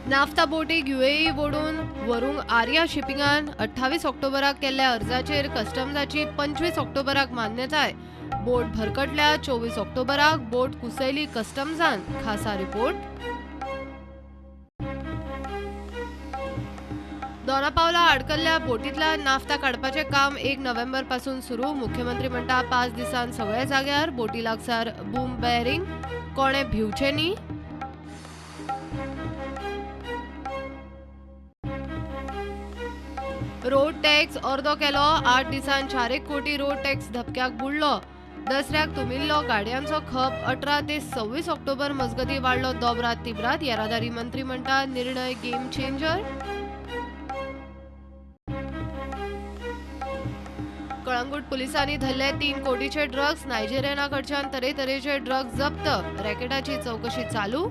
Naphtha बोटीक UAE वोडून व्हरूंक आर्या शिपिंगान 28 ऑक्टोबराक केल्ल्या अर्जाचेर कस्टम्साची 25 ऑक्टोबराक मान्यताय। बोट भरकटल्या 24 ऑक्टोबराक बोट कुसयली कस्टम्सान। खासा रिपोर्ट। दोनापावला अडकल्ल्या बोटीतल्या नाफ्ता काडपाचे काम 1 नोव्हेंबर पासून सुरू। मुख्यमंत्री म्हणटा 5 दिसान सगळ्या जाग्यार बोटी लागसार बूम बेअरिंग, कोणे भिवचे न्ही। रोड टॅक्स अर्दो केलो। 8 दिसान 4 कोटी रोड टॅक्स धपक्याक बुडलो। दसऱ्याक तुमिल्लो गाडयांचो खप 18 ते 26 ऑक्टोबर मजगती वाडलो दोबरात तिब्रात। येरादारी मंत्री म्हणटा निर्णय गेम चेंजर। कळंगूट पुलिसांनी धरले 3 कोटीचे ड्रग्स। नायजेरियाकडच्यान तरेतरेचे ड्रग्स जप्त। रॅकेटाची चौकशी चालू।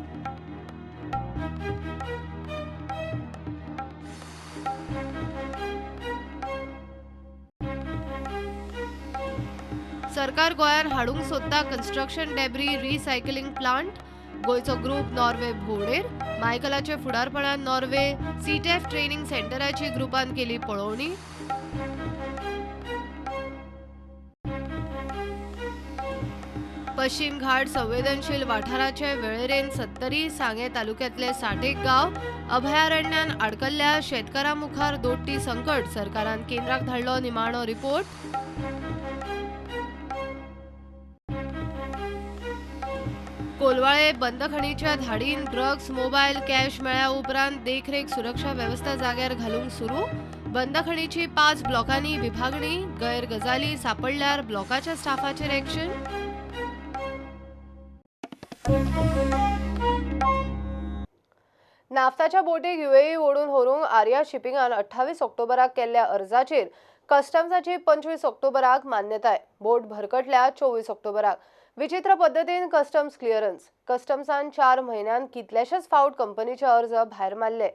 सरकार गोंयान हाडूंक सोदता कन्स्ट्रक्शन डेब्री रिसायकलिंग प्लांट। गोयचो ग्रुप नॉर्वे भोंवडेर। मायकलाचे फुडारपणान नॉर्वे सीटेफ ट्रेनिंग सेंटराची ग्रुपान केली पळोवणी। पश्चिम घाट संवेदनशील वाठाराचे वेळेरेन 70 सांगे तालुक्यातले 60 गाव अभयारण्यान अडकल्ल्या शेतकारां मुखार दोट्टी संकट। सरकारान केंद्राक धाडलो निमाणो रिपोर्ट। कोलवाळे बंदखणीच्या धाडीन ड्रग्स मोबाईल कॅश मेळ्या उपरांत देखरेख सुरक्षा व्यवस्था जाग्यार घालूंक सुरू। बंदखणीची 5 ब्लॉकांनी विभागणी। गैरगजाली सापडल्यार ब्लॉकाच्या स्टाफाचेर एक्शन। नाफ्ताच्या बोटीक यूएई वोडून व्हरूंक आर्या शिपिंगान 28 ऑक्टोबराक केल्ल्या अर्जाचेर कस्टम्साची 25 ऑक्टोबराक मान्यताय। बोट भरकटल्या 24 ऑक्टोबराक। विचित्र पद्धतीन कस्टम्स क्लिअरन्स। कस्टम्सान 4 म्हयन्यान कितलेशेच फावट कंपनीचे अर्ज भायर मारले।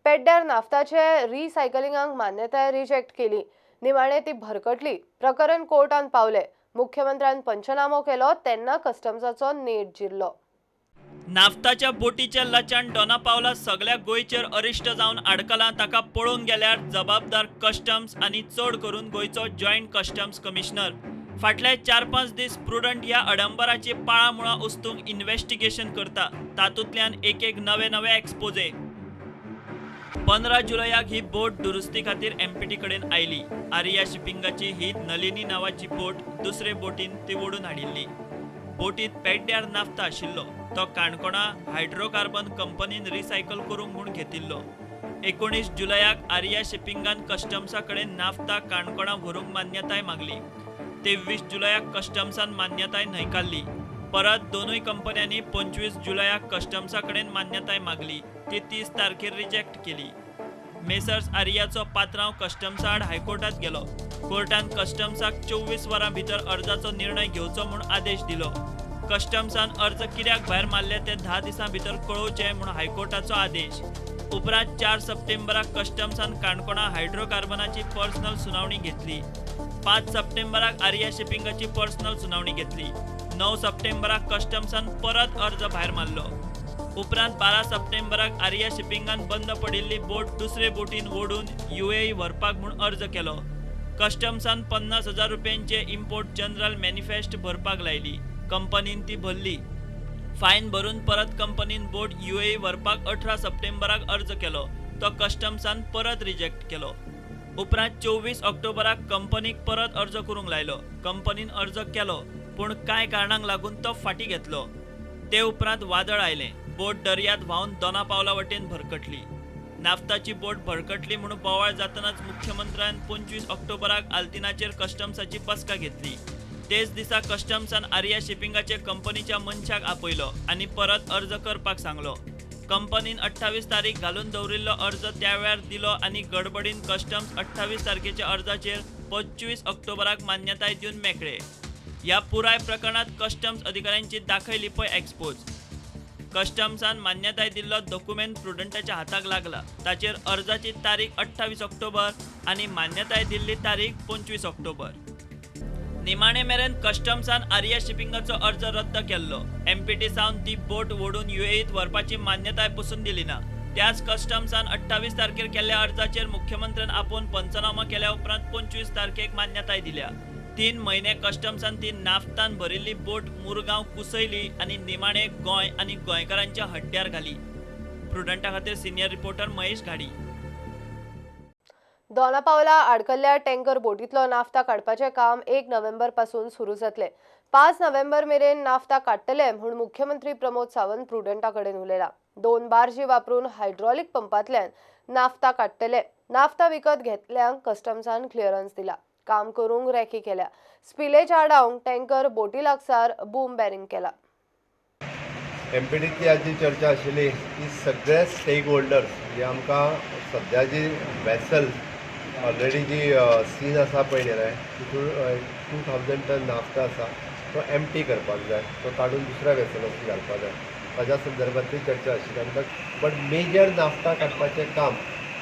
पेड्ड्यार नाफ्ताचे रिसायकलिंगाक मान्यताय रिजेक्ट केली। निमाणे ती भरकटली। प्रकरण कोर्टान पावले। मुख्यमंत्र्यान पंचनामो केलो तेन्ना कस्टम्साचो नेट जिरलो। नाफ्ताच्या बोटीच्या लचान दोनापावला सगळ्या गोंयचेर अरिश्ट जावन अडकलां। ताका पळोवन गेल्यार जबाबदार कस्टम्स आनी चड करून गोंयचो जॉयंट कस्टम्स कमिशनर। फाटले 4-5 दीस प्रुडंट ह्या अडंबराची पाळामुळां उस्तूंक इन्व्हेस्टिगेशन करता। तातूंतल्यान एक नवे एक्सपोजे। 15 जुलयाक ही बोट दुरुस्ती खातीर एमपीटी कडेन आयली। आर्या शिपिंगाची ही नलिनी नावाची बोट दुसरे बोटीन ती ओडून हाडिल्ली। बोटीत पेड्ड्यार नाफ्ता आशिल्लो। तो काणकोणा हायड्रोकार्बन कंपनीन रिसायकल करूंक म्हूण घेतिल्लो। 19 जुलयाक आर्या शिपिंगान कस्टम्सा कडेन नाफ्ता काणकोणा व्हरूंक मान्यताय मागली। 23 जुलयाक कस्टम्सान मान्यताय न्हयकारली। परत दोनूय कंपन्यांनी 25 जुलयाक कस्टम्सा कडेन मान्यताय मागली। ती 30 तारखेर रिजेक्ट केली। मेसर्स आर्याचो पात्रांव कस्टम्सा आड हायकोर्टात गेलो। कोर्टान कस्टम्साक 24 वरां भितर अर्जाचो निर्णय घेवचो म्हूण आदेश दिलो। कस्टम्सान अर्ज कित्याक भायर मारले ते 10 दिसां भितर कळोवचे म्हूण हायकोर्टाचो आदेश। उपरांत 4 सप्टेंबराक कस्टम्सान काणकोणा हायड्रोकार्बनाची पर्सनल सुनावणी घेतली। 5 सप्टेंबराक आर्या शिपिंगाची पर्सनल सुनावणी घेतली। 9 सप्टेंबराक कस्टम्सान परत अर्ज भायर मारलो। उपरांत 12 सप्टेंबराक आर्या शिपिंगान बंद पडिल्ली बोट दुसरे बोटीन ओडून यूएई व्हरपाक म्हूण अर्ज केलो। कस्टम्सान 50,000 रुपयांचे इम्पोर्ट जनरल मॅनिफेस्ट भरपाक लायली। कंपनीन ती भरली। फायन भरून परत कंपनीन बोट यूएई व्हरपाक 18 सप्टेंबराक अर्ज केलो। तो कस्टम्सान परत रिजेक्ट केलो। उपरांत 24 ऑक्टोबराक कंपनीक परत अर्ज करूंक लायलो। कंपनीन अर्ज केलो पूण कांय कारणांक लागून तो फाटीं घेतलो। ते उपरांत वादळ आयलें। बोट दर्यांत व्हांवन दोनापावला वटेन भरकटली। नाफ्ताची बोट भरकटली म्हणून बोवाळ जातनाच मुख्यमंत्र्यान 25 ऑक्टोबराक आल्तिनाचेर कस्टम्साची बसका घेतली। तेच दिसा कस्टम्सान आर्या शिपिंगाचे कंपनीच्या मनशाक आपयलो आनी परत अर्ज करपाक सांगलो। कंपनीन 28 तारीख घालून दवरिल्लो अर्ज त्या वेळार दिलो आनी गडबडीन कस्टम्स 28 तारखेच्या अर्जाचेर 25 ऑक्टोबराक मान्यताय दिवन मेकळे। ह्या पुराय प्रकरणात कस्टम्स अधिकाऱ्यांची दाखयली पळय एक्सपोज। कस्टम्सान मान्यताय दिल्लो डॉक्युमेंट प्रुडंटाच्या हाताक लागला। ताचेर अर्जाची तारीख 28 ऑक्टोबर आनी मान्यताय दिल्ली तारीख 25 ऑक्टोबर। निमाणे मेरेन कस्टम्सान आर्या शिपिंगाचो अर्ज रद्द केल्लो। एमपीटी सावन ती बोट ओडून यूएईत व्हरपाची मान्यताय पसून दिली ना। त्याच कस्टम्सान 28 तारखेर केल्ल्या अर्जाचेर मुख्यमंत्र्यान आपोवन पंचनामा केल्या उपरांत 25 तारखेक मान्यताय दिल्या. 3 म्हयने कस्टम्सान ती नाफ्तान भरिल्ली बोट मुरगांव कुसयली आनी निमाणे गोंय आनी गोंयकारांच्या हड्ड्यार घाली. प्रुडंटा खातीर सिनियर रिपोर्टर महेश घाडी. दोनापावला आडकल्ल्या टँकर बोटीतलो नाफ्ता काडपाचें काम 1 नोव्हेंबर पासून सुरू जातलें. 5 नोव्हेंबर मेरेन नाफ्ता काडटले म्हूण मुख्यमंत्री प्रमोद सावंत प्रुडंटा कडेन उलयला. 2 बार्जी वापरून हायड्रॉलिक पंपांतल्यान नाफ्ता काडटले. नाफ्ता विकत घेतल्यांक कस्टम्सान क्लिअरन्स दिला. काम करूंक रेकी केल्या. स्पिलेज आडावंक टँकर बोटी लागसार बूम बॅरिंग केला. एमपीडीची आज जी चर्चा आशिल्ली ती सगळे स्टेक होल्डर्स जे आमकां सद्या जी वेसल ऑलरेडी जी सीन आसा पळय न्ही तितून 2000 टन नाफ्ता आसा तो एम्प्टी करपाक जाय, तो काडून दुसऱ्या वेसलांत घालपाक जाय. ताज्या संदर्भांतली चर्चा आशिल्ली आमकां. बट मेजर नाफ्ता काडपाचें काम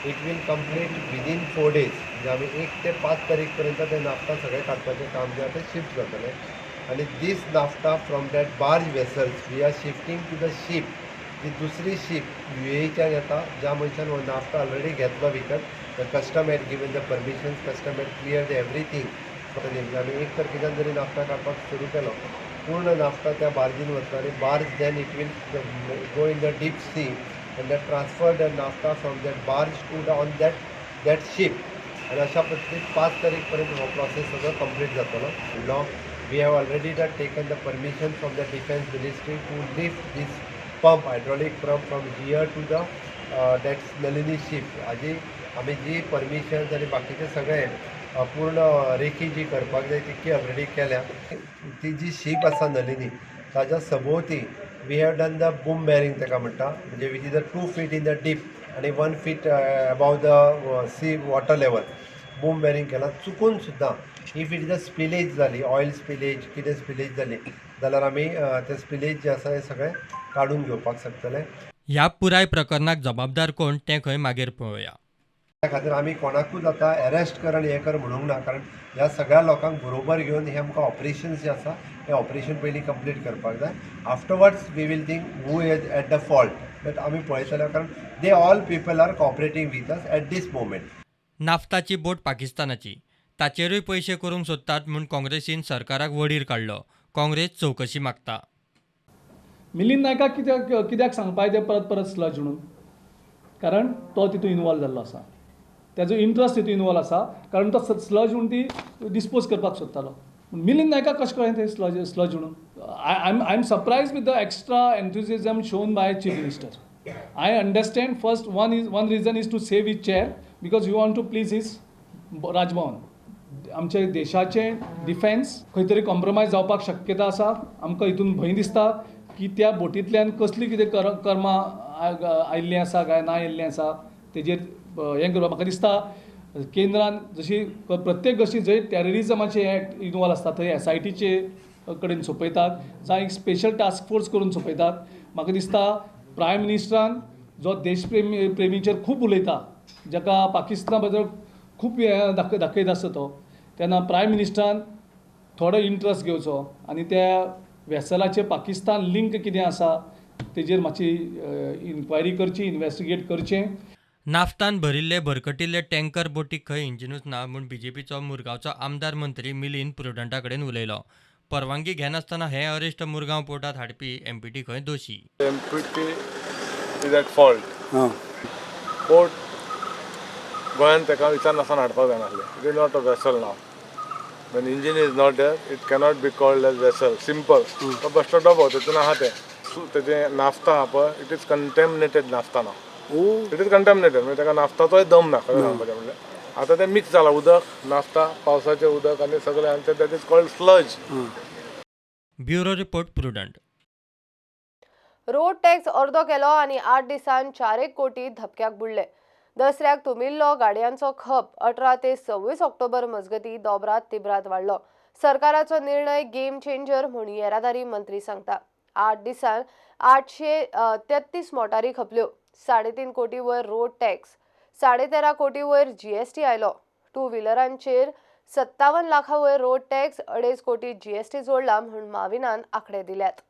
it will complete within 4 days. म्हणजे आमी 1 ते 5 तारीख पर्यंत ते नाफ्ता सगळें काडपाचें काम जें आसा तें शिफ्ट जातलें. आणि this naphtha from that barge vessels we are shifting to the ship. ती दुसरी शीप UAEच्यान येता ज्या मनशान हो नाफ्ता ऑलरेडी घेतलो विकत. The custom had given the permissions, custom had clear the everything. आमी 1 तारखेच्यान जरी नाफ्ता काडपाक सुरू केलो पूर्ण नाफ्ता त्या बार्जीन वता आनी barge then it will go in the deep sea and that transfer the naphtha from that barge to the on that ship. आणि अशा पद्दतीन 5 तारीख पर्यंत हो प्रोसेस सगळो कंप्लीट जातलो. We have already taken the permission from the Defence Ministry to lift this pump, hydraulic pump, from here to the that Nalini ship. आजी आमी जी परमिशन आनी बाकीचे सगळे पूर्ण रेखी जी करपाक जाय ती ऑलरेडी केल्या. ती जी शीप आसा नलिनी ताज्या सभोवती we have done the boom barring ताका म्हणटा, म्हणजे which is 2 feet in the deep आनी 1 feet above the sea water level. Boom barring केला. चुकून सुद्दां if it is a spillage जाली, ऑयल स्पिलेज कितें स्पिलेज जाली जाल्यार आमी ते स्पिलेज जे आसा हे सगळें काडून घेवपाक शकतले. ह्या पुराय प्रकरणाक जबाबदार कोण तें खंय मागीर पळोवया. त्या खातीर आमी कोणाकूच आतां अरेस्ट कर आनी हें कर म्हणूंक ना, कारण ह्या सगळ्या लोकांक बरोबर घेवन हे आमकां ऑपरेशन्स जे आसा हे ऑपरेशन पयलीं कंप्लीट करपाक जाय. Afterwards we will think who is at the fault. But आमी पळयतले कारण they all people are cooperating with us at this moment. नाफ्ताची बोट पाकिस्तानाची, ताचेरूय पयशे करूंक सोदतात म्हूण काँग्रेसीन सरकाराक वडीर काडलो. काँग्रेस चवकशी मागता. मिलिंद नायकाक कित्याक सांगपाक ते परत परत स्लज म्हणून, कारण तो तितून इनवॉल्व जाल्लो आसा, तेजो इंट्रस्ट तितून इनवॉल्व आसा, कारण तो स्लज म्हणून ती डिस्पोज करपाक सोदतालो. मिलिंद नायकाक कशें कळ्ळें ते स्लज म्हणून. I am surprised with the extra enthusiasm shown by chief minister. I understand first one reason is to save his chair because you want to please his Raj Bhavan. आमच्या देशाचें डिफेन्स खंय तरी कॉम्प्रोमायज जावपाक शक्यता आसा. आमकां हितून भंय दिसता की त्या बोटींतल्यान कसली कितें कर्मां आयिल्लीं आसा काय ना आयिल्लीं आसा तेजेर हें करपाक म्हाका दिसता केंद्रान जशी प्रत्येक गोष्टी जंय टॅररिजमाचे एक्ट इनवॉल्व आसता थंय SITचे कडेन सोंपयतात जावं एक स्पेशल टास्क फोर्स करून सोंपयतात. म्हाका दिसता प्रायम मिनिस्टरान जो देशप्रेमीचेर खूब उलयता, जाका पाकिस्ताना बद्दल खूब दाखयत आसता तो, तेन्ना प्रायम मिनिस्टरान थोडो इंट्रस्ट घेवचो आनी त्या वेसलाचे पाकिस्तान लिंक कितें आसा तेजेर मातशी इन्क्वायरी करची, इन्वेस्टिगेट करचें. नाफ्तान भरिल्ले भरकटिल्ले टँकर बोटीक खंय इंजिनूच ना म्हूण BJPचो मुरगांवचो आमदार मंत्री मिलिंद प्रुडंटा कडेन उलयलो. परवानगी घेनासतना हे अरेस्ट मुरगांव पोर्टात हाडपी MPT खंय दोशी. MPT is at fault. Port गोंयान ताका विचारनासतना हाडपाक जायनासलें. It is not a vessel नाव. When engine is not there, it cannot be called as vessel. Simple. तो बश्टो डबो तितून आहा तेजें नाफ्ता आहा पळय, it is contaminated naphtha now. It is contaminated म्हणजे ताका नाफ्ताचोय दम ना खरें सांगपाचें म्हणल्यार. आतां तें मिक्स जालां उदक, नाफ्ता, पावसाचें उदक आनी सगळें आनी that is called sludge. Bureau report prudent. Road tax अर्दो केलो आनी 8 दिसांत 4 कोटी धपक्याक बुडले. दसऱ्याक तुमिल्लो गाडयांचो खप 18 ते 26 ऑक्टोबर मजगतीं दोबरात तिब्रात वाडलो. सरकाराचो निर्णय गेम चेंजर म्हूण येरादारी मंत्री सांगता. 8 दिसांत 833 मोटारी खपल्यो. 3.5 कोटी वयर रोड टॅक्स, 13.5 कोटी वयर GST आयलो. 2 व्हिलरांचेर 57 लाखां वयर रोड टॅक्स, 2.5 कोटी GST जोडला म्हूण माविनान आंकडे दिल्यात.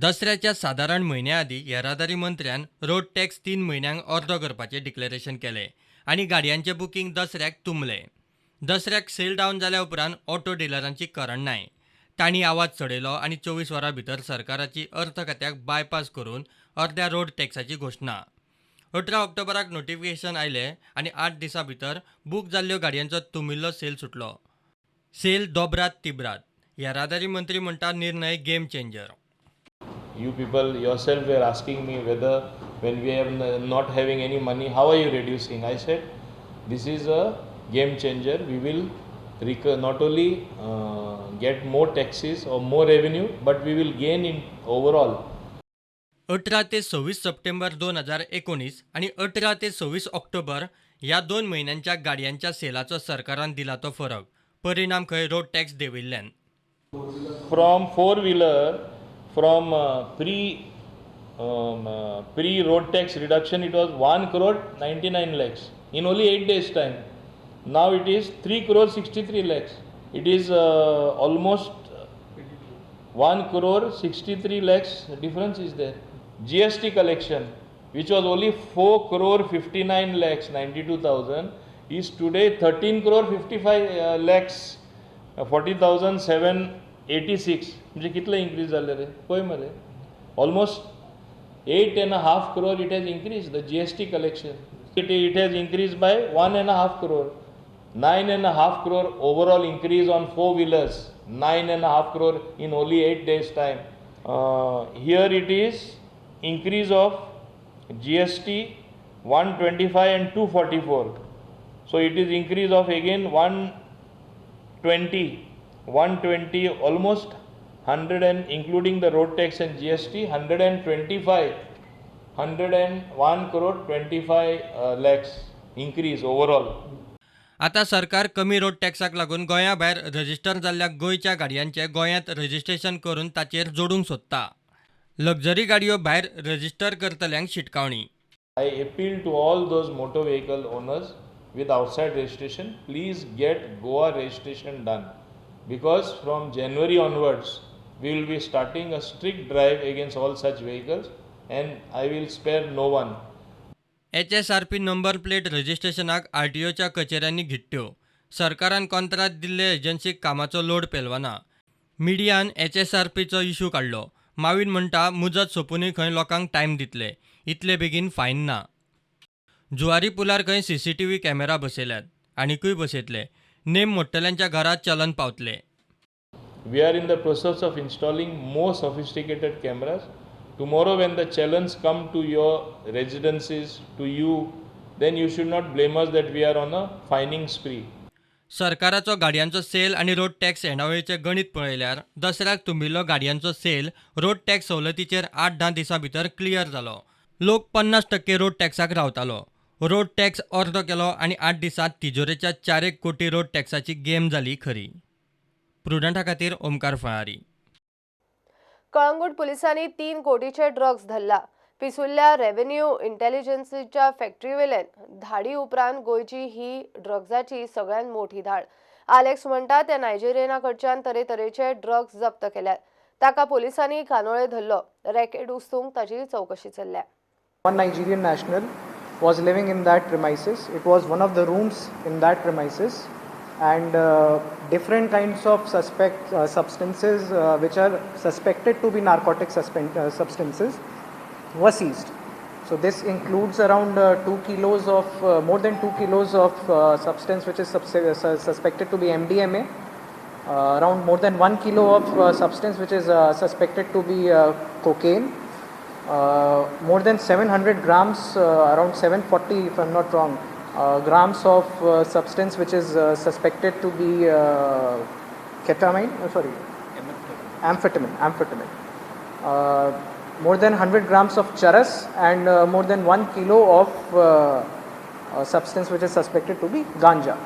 दसऱ्याच्या साधारण म्हयन्या आदीं येरादारी मंत्र्यान रोड टॅक्स 3 म्हयन्यांक अर्दो करपाचें डिक्लेरेशन केलें आनी गाडयांचें बुकींग दसऱ्याक तुंबलें. दसऱ्याक सेल डावन जाल्या उपरांत ऑटो डिलरांची करणाय. तांणी आवाज चडयलो आनी 24 वरां भितर सरकाराची अर्थ खात्याक बायपास करून अर्द्या रोड टॅक्साची घोशणा. 18 ऑक्टोबराक नोटिफिकेशन आयलें आनी 8 दिसां भितर बूक जाल्ल्यो गाडयांचो तुमिल्लो सेल सुटलो. सेल दोबरात तिबरात. येरादारी मंत्री म्हणटा निर्णय game changer. You people yourself were asking me whether when we are not having any money, how are you reducing? I said, this is a game changer. We will not only get more taxes or more revenue, but we will gain in overall. 18 ते 26 September 2019 आणि 18 ते 26 October ह्या 2 म्हयन्यांच्या गाडयांच्या सेलाचो सरकारान दिला तो फरक. परिणाम खंय रोड टॅक्स देंविल्ल्यान. From four-wheeler, from pre road tax reduction, it was 1 crore 99 lakhs in only 8 days time. Now it is 3 crore 63 lakhs. It is almost 1 crore 63 lakhs difference is there. GST collection, which was only 4 crore 59 lakhs 92,000, is today 13 crore 55 lakhs 40,786. म्हणजे कितलं increase झालं रे पळय मरे. Almost 8.5 crore it has increased the GST collection. It has increased by 1.5 crore. 9.5 crore overall increase on four-wheelers. 9.5 crore in only 8 days time. Here it is increase of GST 125 and 244. So it is increase of again 120 almost 100 and including the road tax and GST 101 crore 25 lakhs increase overall. आता सरकार कमी road टॅक्साक लागून गोंया भायर register जाल्ल्या गोंयच्या गाडयांचें गोंयांत registration करून ताचेर जोडूंक सोदता. लक्झरी गाडयो भायर रजिस्टर करतल्यांक शिटकावणी. I appeal to all those motor vehicle owners with outside registration, please get Goa registration done, because from January onwards we will be starting a strict drive against all such vehicles and I will spare no one. HSRP number plate रजिस्ट्रेशनाक RTOच्या कचेऱ्यांनी घिट्ट्यो. सरकारान कॉन्त्रात दिल्ले एजन्सीक कामाचो load पेलवना. मिडियान HSRPचो issue काडलो. मावीन म्हणटा मुजत सोंपूनय खंय लोकांक टायम दितले. इतले बेगीन फायन ना. जुवारी पुलार खंय CCTV कॅमेरा बसयल्यात. आनीकूय बसयतले. नेम मोडटल्यांच्या घरात चलन पावतले. We are in the process of installing more sophisticated cameras. Tomorrow when the challenge come to your residences, to you, then you should not blame us that we are on a fining spree. सरकाराचो गाडयांचो sale आनी road tax येणावळीचें गणित पळयल्यार दसऱ्याक तुंबिल्लो गाडयांचो sale road tax सवलतीचेर 8-10 दिसां भितर clear जालो. लोक 50% road टॅक्साक रावतालो. Road tax अर्दो केलो आनी 8 दिसांत तिजोरेच्या 4 कोटी रोड टॅक्साची गेम जाली खरी. प्रुडंटा खातीर ओमकार फळारी. कळंगूट पोलिसांनी 3 कोटीचे ड्रग्स धरला. पिसुल्ल्या रेव्हेन्यू इंटेलिजन्सच्या फॅक्टरीवेल्यान धाडी उपरांत गोंयची ही ड्रग्जाची सगळ्यांत मोठी धाड. आलेक्स म्हणटा त्या नायजेरियना कडच्यान तरेतरेचे ड्रग्स जप्त केल्यात. ताका पोलिसांनी कानोळे धरलो. रॅकेट उस्तूंक ताची चवकशी चल्ल्या. One Nigerian national was living in that premises. It was one of the rooms in that premises, and different kinds of substances which are suspected to be narcotic substances were seized. So this includes around 2 kilos of more than 2 kilos of substance which is suspected to be MDMA, around more than 1 kilo of substance which is suspected to be cocaine, more than 700 grams, around 740 if I'm not wrong, grams of substance which is suspected to be amphetamine. More than 100 grams of charas and more than 1 kilo of substance which is suspected to be ganja.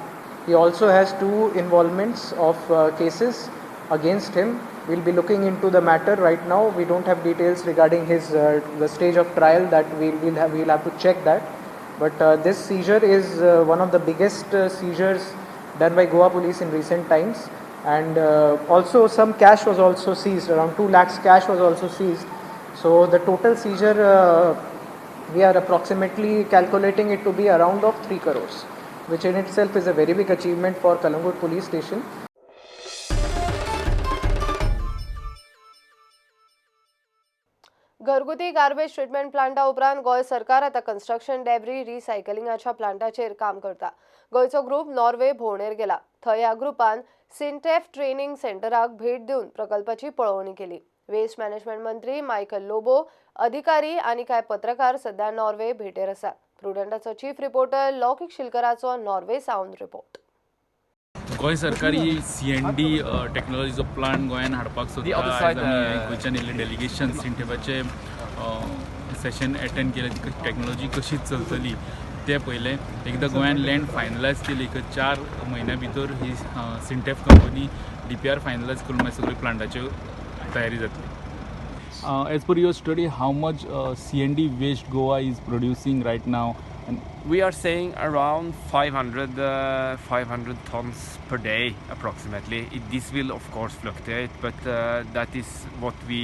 He also has 2 involvements of cases against him. We'll be looking into the matter right now. We don't have details regarding his the stage of trial that we'll have to check that. But this seizure is one of the biggest seizures done by Goa police in recent times. And also some cash was also seized. Around 2 lakhs cash was also seized. So the total seizure, we are approximately calculating it to be around of 3 crores, which in itself is a very big achievement for Kalangut police station. घरगुती garbage treatment Plantae उपरांत गोंय सरकार आता construction debris रिसायकलिंगाच्या प्लांटाचेर काम करता. गोंयचो group Norway भोंवडेर गेला. थंय ह्या ग्रुपान सिंटेफ ट्रेनिंग सेंटराक भेट दिवन प्रकल्पाची पळोवणी केली. वेस्ट मॅनेजमेंट मंत्री मायकल लोबो, अधिकारी आनी कांय पत्रकार सध्या नॉर्वे भेटेर आसात. प्रुडंटाचो चीफ रिपोर्टर लौकिक शिलकराचो नॉर्वे सावन रिपोर्ट. गोंय सरकार ही CND टेक्नॉलॉजीचो प्लांट गोंयान हाडपाक सोदता. आयज आमी गोंयच्यान येयल्ले डेलिगेशन सिंटेफाचे सेशन अटेंड केले. टेक्नॉलॉजी कशी चलतली ते पयले. एकदा गोंयान लँड फायनलायज केली 4 म्हयन्या भितर ही सिंटेफ कंपनी DPR फायनलायज करून मागीर सगळी प्लांटाची तयारी जातली. As per your study, how much CND waste Goa is producing right now? We are saying around 500 tons per day approximately. This will of course fluctuate, but that is what we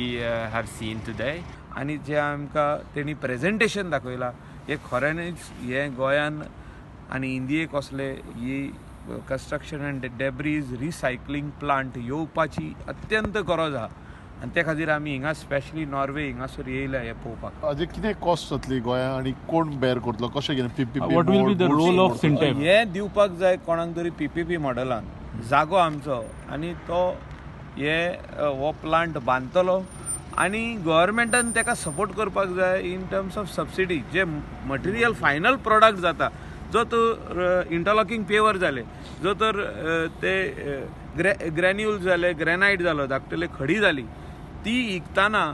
have seen today. आणि जे आमकां तेणी presentation दाखयलां हे खऱ्यांनीच हे गोंयान आनी इंडियेक कसले ही construction and debris recycling plant येवपाची अत्यंत गरज आहा. आनी ते खातीर आमी हिंगा स्पेशली नॉर्वे हिंगासर येयल्या हे पळोवपाक. हाजे कितें कॉस्ट जातली गोंया आणि कोण बेर करतलो, कशें कितें PPP? What will be the role of Sintef? हे दिवपाक जाय कोणाक तरी PPP मॉडेलान जागो आमचो, आनी तो हे हो प्लांट बांदतलो आनी गव्हर्मेंटान ताका सपोर्ट करपाक जाय इन टर्म्स ऑफ सबसिडी. जे मटेरियल फायनल प्रोडक्ट जाता, जो तर इंटरलॉकिंग पेवर जाले, जो तर ते ग्रॅन्यूल जाले, ग्रॅनायट जालो, धाकटले खडी जाली, ती विकताना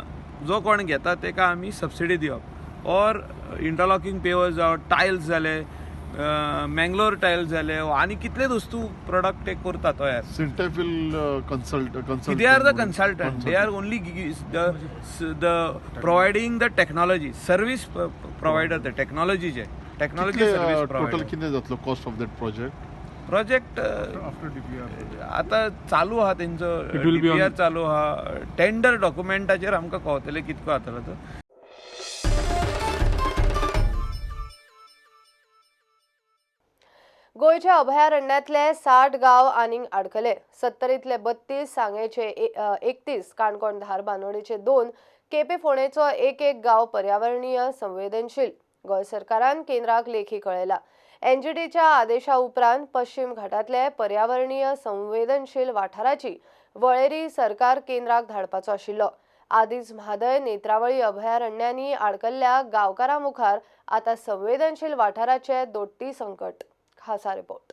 जो कोण घेता ताका आमी सबसिडी दिवप. ऑर इंटरलॉकिंग पेवर जावं, टायल्स जाले, मँगलोर टायल्स जाले, आनी कितलेच वस्तू प्रोडक्ट ते करता तयार. Sintef will consult. They are the consultant. They are only the providing the technology, service provider, the technology je. Technology service provider. Total कितें जातलो cost of that project? Project आता चालू आहा तेंचो, DPR चालू आहा. टेंडर डॉक्युमेंटाचेर आमकां कळतलें कितको जातलो तो. गोंयच्या अभयारण्यातले 60 गांव आनीक आडकले. 70तले 32, सांगेचे 31, काणकोण धार बांदोडेचे 2, केपे फोंडेचो एक गांव पर्यावरणीय संवेदनशील. गोंय सरकारान केंद्राक लेखी कळयला. NGTच्या आदेशा उपरांत पश्चिम घाटातले पर्यावरणीय संवेदनशील वाठाराची वळेरी सरकार केंद्राक धाडपाचो आशिल्लो. आदींच म्हादय नेत्रावळी अभयारण्यांनी आडकल्ल्या गांवकारां मुखार आतां संवेदनशील वाठाराचे दोट्टी संकट. खासा रिपोर्ट.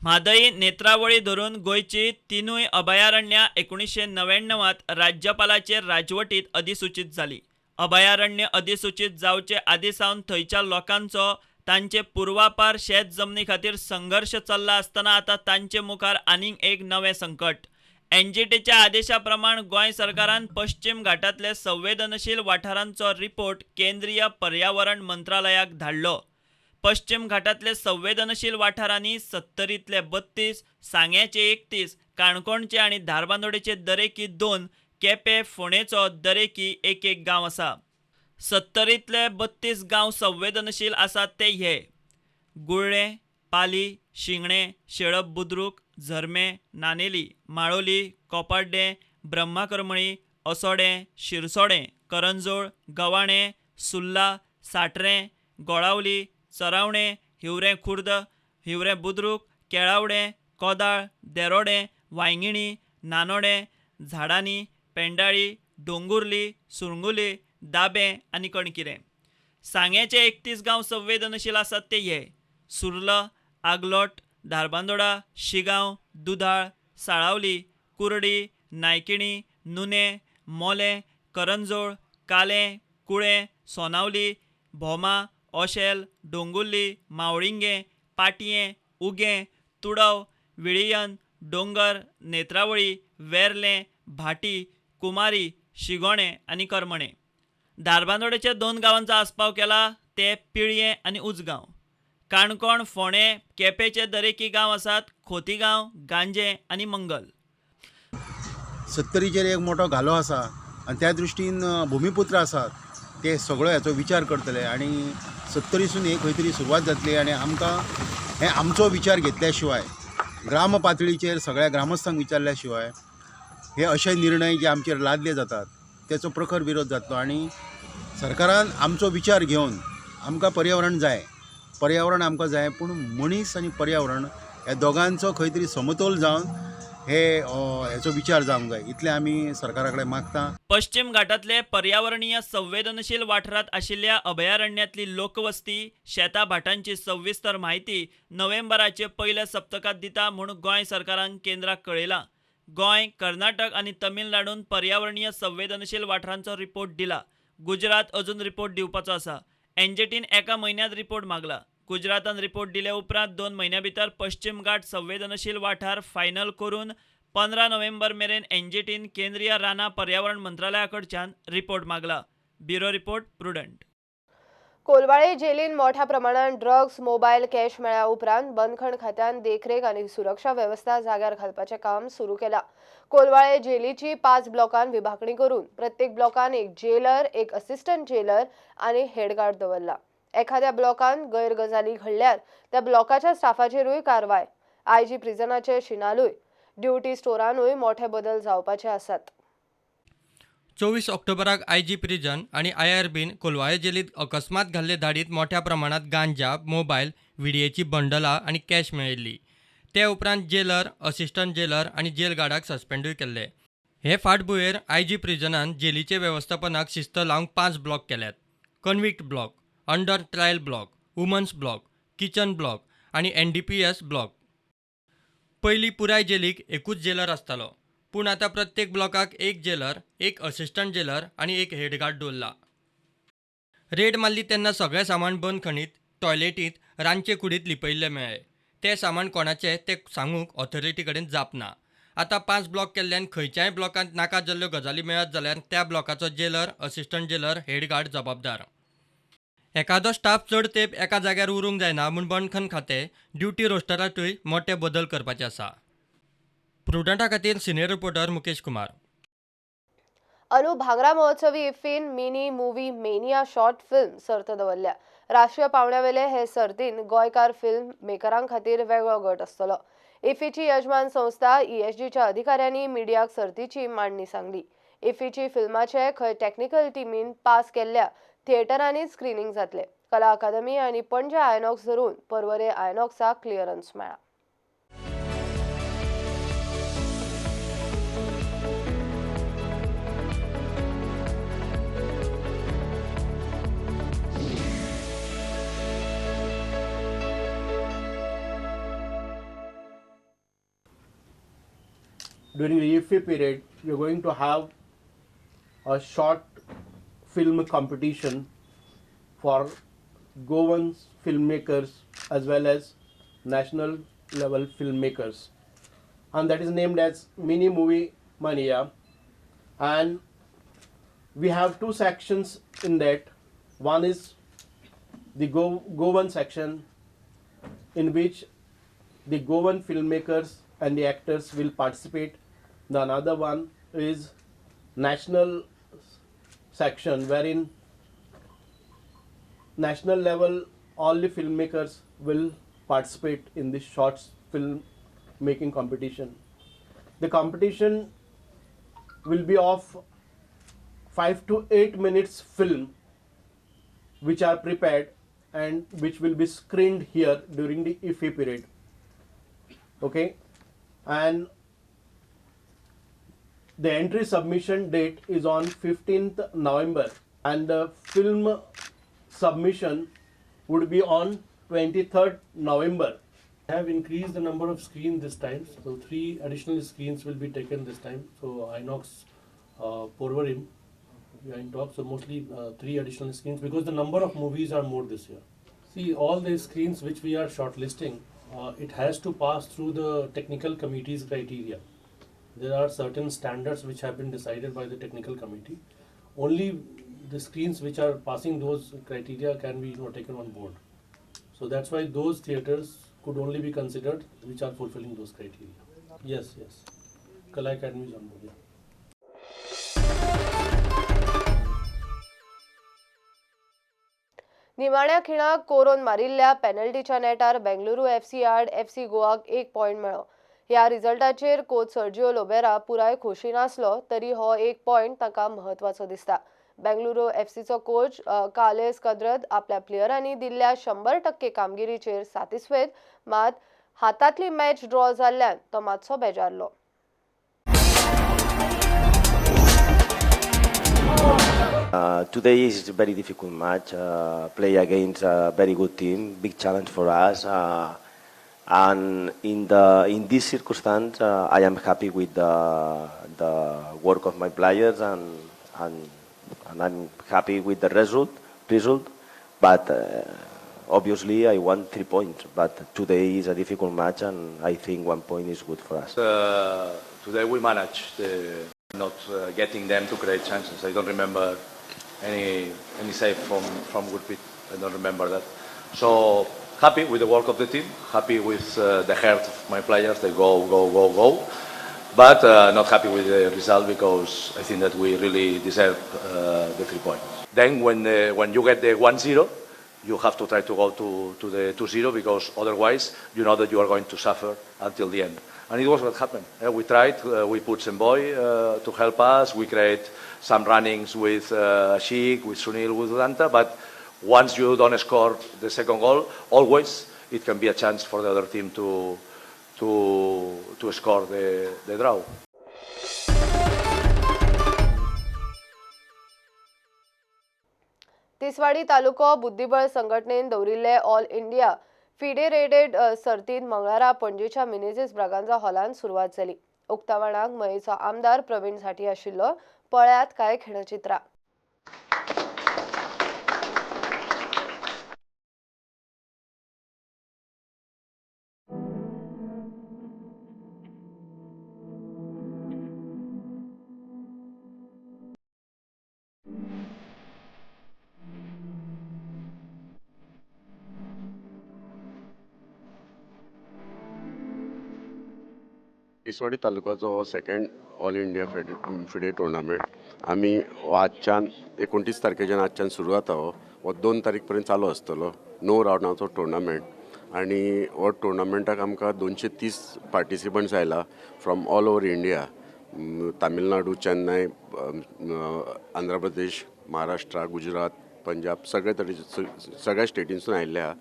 म्हादई नेत्रावळी धरून गोंयची 3 अभयारण्यां 1999त राज्यपालाचेर राजवटीत अधिसूचित जाली. अभयारण्य अधिसूचित जावचे आदीं सावन थंयच्या लोकांचो तांचे पूर्वापार शेत जमनी खातीर संघर्श चल्ला आसतना आतां तांचे मुखार आनीक एक नवें संकट. NGTच्या आदेशा प्रमाण गोंय सरकारान पश्चिम घाटांतले संवेदनशील वाठारांचो रिपोर्ट केंद्रीय पर्यावरण मंत्रालयाक धाडलो. पश्चिम घाटांतले संवेदनशील वाठारांनी 70तले 32, सांग्याचे 31, काणकोणचे आनी धारबांदोडेचे दरेकी 2, केपे फोंडेचो दरेकी एक गांव आसा. 70तले 32 गांव संवेदनशील आसात ते हे: गुळ्ळे, पाली, शिंगणे, शेळप बुद्रुक, झरमे, नानेली, माळोली, कोपाड्डे, ब्रह्माकरमळी, असोडे, शिरसोडे, करंजोळ, गवाणे, सुल्ला, साटरे, गोळावली, चरावणे, हिवरे खुर्द, हिवरे बुद्रुक, केळावडे, कोदाळ, देरोडे, वांयगिणी, नानोडे, झाडांनी, पेंडाळी, डोंगुर्ली, सुरंगुली, दाबे आनी कणकिरे. सांग्याचे 31 गांव संवेदनशील आसात ते हे: सुर्ल, आगलोट, धारबांदोडा, शिगांव, दुधाळ, साळावली, कुर्डी, नायकिणी, नुने, मोले, करंजोळ, काले, कुळे, सोनावली, भोमा, ओशेल, डोंगुल्ली, मावळिंगे, पाटये, उगे, तुडव, विळियन, डोंगर, नेत्रावळी, वेर्ले, भाटी, कुमारी, शिगोणे आनी करमणे. धारबांदोडेच्या 2 गांवांचो आस्पाव केला ते पिळये आनी उजगांव. काणकोण, फोंडे, केपेचे दरेकी गांव आसात खोतीगांव, गांजे आनी मंगल. 70चेर एक मोठो घालो आसा आनी त्या दृश्टीन भुमिपुत्र आसात ते सगळो हेचो विचार करतले आनी 70सून एक खंय तरी सुरवात जातली आनी आमकां हे आमचो विचार घेतल्या शिवाय ग्राम पातळीचेर सगळ्या ग्रामस्थांक विचारल्या शिवाय हे अशे निर्णय जे आमचेर लादले जातात त्याचो प्रखर विरोध जातलो आनी सरकारान आमचो विचार घेवन आमकां पर्यावरण जाय आमकां जाय पूण मनीस आनी पर्यावरण ह्या दोगांचो खंय तरी समतोल जावन हेचो विचार जावंक जाय इतलें आमी सरकारा कडेन मागता. पश्चिम घाटांतले पर्यावरणीय संवेदनशील वाठारांत आशिल्ल्या अभयारण्यांतली लोकवस्ती शेतां भाटांची सविस्तर म्हायती नोव्हेंबराचे पयल्या सप्तकांत दिता म्हूण गोंय सरकारान केंद्राक कळयलां. गोंय, कर्नाटक आनी तमिळनाडून पर्यावरणीय संवेदनशील वाठारांचो रिपोर्ट दिला. गुजरात अजून रिपोर्ट दिवपाचो आसा. एनजीटीन एका म्हयन्यांत रिपोर्ट मागला. गुजरातान रिपोर्ट दिले उपरांत 2 म्हयन्यां भितर पश्चिम घाट संवेदनशील वाठार फायनल करून 15 नोव्हेंबर मेरेन एनजीटीन केंद्रीय रानां पर्यावरण मंत्रालया कडच्यान रिपोर्ट मागला. Bureau report prudent. कोलवाळे जेलीन मोठ्या प्रमाणात ड्रग्स मोबाईल कॅश मेळ्ळ्या उपरांत बंदखण खात्यान देखरेख आनी सुरक्षा वेवस्था जाग्यार घालपाचें काम सुरू केलां. कोलवाळे जेलीची 5 ब्लॉकांत विभागणी करून प्रत्येक ब्लॉकान एक जेलर, एक असिस्टंट जेलर आनी हेडगार्ड दवरला. एखाद्या ब्लॉकान गैरगजाली घडल्यार त्या ब्लॉकाच्या स्टाफाचेरूय कारवाय. आयजी प्रिझनाचे शिनालूय ड्युटी स्टोरांनूय मोठे बदल जावपाचे आसात. 24 ऑक्टोबराक आयजी प्रिझन आणि आयआरबीन कोलवाळे जेलीत अकस्मात घाल्ले धाडीत मोठ्या प्रमाणात गांजा, मोबायल, व्हिडिओची बंडलां आणि कॅश मेळिल्ली. ते उपरांत जेलर, असिस्टंट जेलर आणि जेल गार्डाक सस्पेंडूय केल्ले. हे फाटभुंयेर आयजी प्रिझनान जेलीचे वेवस्थापनाक शिस्त लावंक 5 ब्लॉक केल्यात. Convict block, under trial block, women's block, kitchen block आणि एनडीपीएस ब्लॉक. पयलीं पुराय जेलीक एकूच जेलर आसतालो, पूण आतां प्रत्येक ब्लॉकाक एक जेलर, एक असिस्टंट जेलर आणि एक हेडगार्ड दवरला. रेड मारली तेन्ना सगळें सामान बंद खणीत, टॉयलेटींत, रांदचे कुडींत लिपयल्ले मेळ्ळे. ते सामान कोणाचें तें सांगूंक ऑथॉरिटी कडेन जाप ना. आतां 5 ब्लॉक केल्ल्यान खंयच्याय ब्लॉकांत नाका जाल्ल्यो गजाली मेळत जाल्यार त्या ब्लॉकाचो जेलर, असिस्टंट जेलर, हेडगार्ड जबाबदार. एखादो स्टाफ चड तेंप एका जाग्यार उरूंक जायना म्हूण बंदखण खातें ड्युटी रोस्टरांतूय मोठे बदल करपाचे आसा. प्रुडंटा खातीर सिनियर रिपोर्टर मुकेश कुमार. अनु भांगरा महोत्सवी इफ्फीन mini movie mania short film सर्त दवरल्या. राष्ट्रीय पावंड्यावेले हे सर्तीन गोंयकार फिल्म मेकरां खातीर वेगळो गट आसतलो. इफ्फीची यजमान संस्था ESGच्या अधिकाऱ्यांनी मिडियाक सर्तीची मांडणी सांगली. इफ्फीची फिल्माचे खंय टॅक्निकल टिमीन पास केल्ल्या थिएटरांनी स्क्रीनिंग जातले. कला अकादमी आनी पणजे आयनॉक्स धरून परवरे आयनॉक्साक क्लिअरन्स मेळ्ळा. During the IFFI period, we are going to have a short film competition for Goan filmmakers as well as national level filmmakers, and that is named as Mini Movie Mania. And we have 2 sections in that. One is the Goan section, in which the Goan filmmakers and the actors will participate. The another one is national section, wherein national level all the filmmakers will participate in this short film making competition. The competition will be of 5 to 8 minutes film which are prepared and which will be screened here during the IFFI period. Okay, and the entry submission date is on 15th November and the film submission would be on 23rd November. We have increased the number of screens this time, so 3 additional screens will be taken this time. So Inox, Porvorim, we are in talks, so mostly 3 additional screens because the number of movies are more this year. See, all the screens which we are shortlisting, it has to pass through the technical committee's criteria. There are certain standards which have been decided by the technical committee. Only the screens which are passing those criteria can be taken on board. So that's why those theatres could only be considered which are fulfilling those criteria. Yes. Kala Academy is on board. Yeah. निमाण्या खिणाक कोरोन मारिल्ल्या पेनल्टीच्या नेटार Bengaluru FC आड FC गोवाक 1 point मेळ्ळो. ह्या रिझल्टाचेर coach Sergio Lobera पुराय खोशी नासलो तरी हो 1 पॉइंट ताका महत्वाचो दिसता. बेंगलुरू FCचो कोच कार्लेस कद्रत आपल्या प्लेयरांनी दिल्ल्या 100% कामगिरीचेर सातिस्फेद, मात हातांतली मॅच ड्रॉ जाल्ल्यान तो मातसो बेजारलो. Today is a very difficult match. Play against a very good team, big challenge for us. And in this circumstance, I am happy with the work of my players, and I'm happy with the result. But obviously, I want 3 points. But today is a difficult match, and I think 1 point is good for us. Today we managed not getting them to create chances. I don't remember any save from Gurpreet. I don't remember that. So happy with the work of the team. Happy with the heart of my players. They go. But not happy with the result because I think that we really deserve the 3 points. Then when you get the 1-0, you have to try to go to the 2-0 because otherwise you know that you are going to suffer until the end. And it was what happened. We tried, we put Semboy to help us, we create some runnings with Ashik, with Sunil, with Udanta, but once you don't score the second goal, always it can be a chance for the other team to score the draw. Tiswadi तालुको बुद्धिबळ संघटनेन दवरिल्ले all India फिडेरेटेड सर्तीत मंगळारा पणजेच्या मिनेझिस ब्रागांजा हॉलान सुरवात जाली. उक्तावणाक मयेचो आमदार प्रवीण साठी आशिल्लो. पळयात कांय खिणचित्रां. तिसवाडी तालुक्याचो second all India FIDE tournament आमी आजच्यान 29 तारखेच्यान आजच्यान सुरू जाता. हो 2 तारीख पर्यंत चालू आसतलो. 9 राउंडाचो टुर्नामेंट आनी हो टुर्नामेंटाक आमकां 230 पार्टिसिपंट्स आयला from all over India. Tamil Nadu, Chennai, Andhra Pradesh, Maharashtra, Gujarat, Punjab सगळ्या स्टेटींसून आयिल्ले आहा.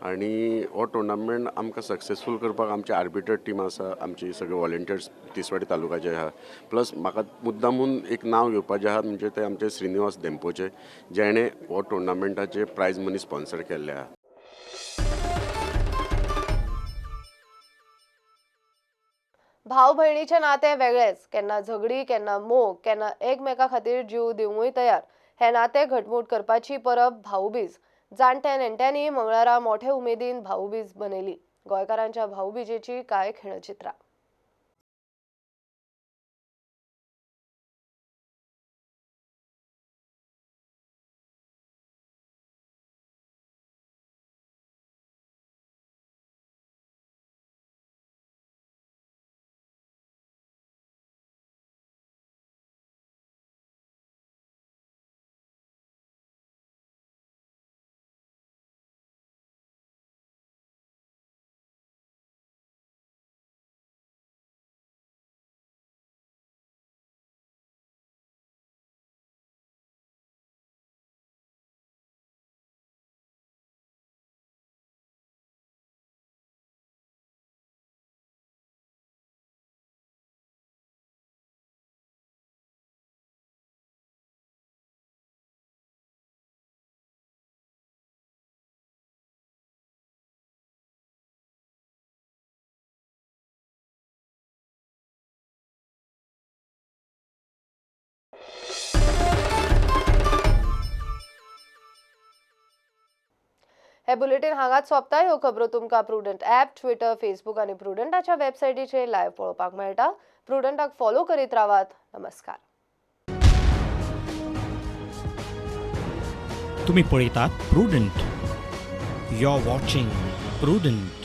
आनी हो टुर्नामेंट आमकां सक्सेसफूल करपाक आमचे आर्बिटर टीम आसा, आमची सगळे वॉलंटियर्स तिसवाडी तालुक्याचे आहा. प्लस म्हाका मुद्दामून एक नांव घेवपाचें आहा, म्हणजे ते आमचे श्रीनिवास देंपोचे, जेणे हो टुर्नामेंटाचे प्रायज मनी स्पॉन्सर केल्ले आहा. भाव भयणीचे नाते वेगळेच. केन्ना झगडी, केन्ना मोग, केन्ना एकमेका खातीर जीव दिवंकूय तयार. हे नाते घटमूट करपाची परब भाऊबीज. जाणट्या नेणट्यांनी मंगळारा मोठे उमेदीन भाऊबीज मनयली. गोंयकारांच्या भाऊबीजेची कांय खिणचित्रां. हे बुलेटिन हांगाच सोंपता. ह्यो खबरो तुमकां प्रुडंट ॲप, ट्विटर, फेसबुक आणि प्रुडंटाच्या वेबसायटीचेर लायव्ह पळोवपाक मेळटा. प्रुडंटाक फॉलो करीत रावात. नमस्कार. तुम्ही पळयतात Prudent. You are watching prudent.